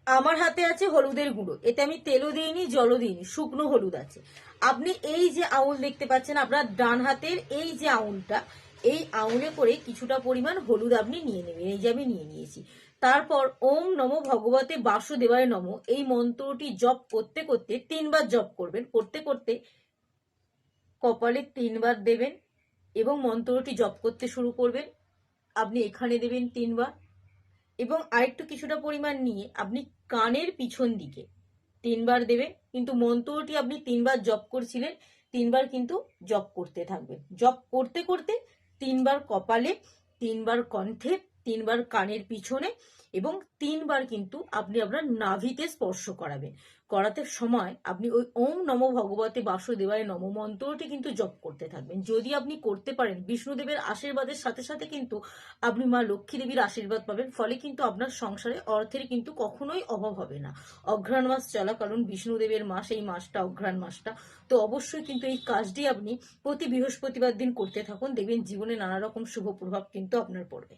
আমার হাতে আছে হলুদের গুঁড়ো, এতে আমি তেলও দিইনি জলও দিইনি, শুকনো হলুদ আছে। আপনি এই যে আউল দেখতে পাচ্ছেন আপনার ডান হাতের এই যে আউলটা, এই আউলে করে কিছুটা পরিমাণ হলুদ আপনি নিয়ে নেবেন। এই যে আমি নিয়ে নিয়েছি। তারপর ওম নমো ভগবতে বাসুদেবায় নমো এই মন্ত্রটি জপ করতে করতে 3 বার জপ করবেন। করতে করতে কপালে 3 বার দেবেন এবং মন্ত্রটি জপ করতে শুরু করবেন। আপনি এখানে দেবেন 3 বার এবং আরেকটু কিছুটা পরিমাণ নিয়ে আপনি কানের পিছন দিকে 3 বার দেবেন। কিন্তু মন্ত্রটি আপনি 3 বার জপ করছিলেন, 3 বার কিন্তু জপ করতে থাকবেন। জপ করতে করতে 3 বার কপালে, 3 বার কণ্ঠে, 3 বার কানের পিছনে এবং 3 বার কিন্তু আপনি আপনার নাভিতে স্পর্শ করাবেন। করাতে সময় আপনি ওই ওম নমো ভগবতে বাসুদেবায় নমো মন্ত্রটি কিন্তু জপ করতে থাকবেন। যদি আপনি করতে পারেন, বিষ্ণুদেবের আশীর্বাদের সাথে সাথে কিন্তু আপনি মা লক্ষ্মী দেবীর আশীর্বাদ পাবেন। ফলে কিন্তু আপনার সংসারে অর্থের কিন্তু কখনোই অভাব হবে না। অঘ্রাণ মাস চলা, কারণ বিষ্ণুদেবের মাস এই মাসটা, অঘ্রাণ মাসটা। তো অবশ্যই কিন্তু এই কাজটি আপনি প্রতি বৃহস্পতিবার দিন করতে থাকুন, দেখবেন জীবনে নানা রকম শুভ প্রভাব কিন্তু আপনার পড়বে।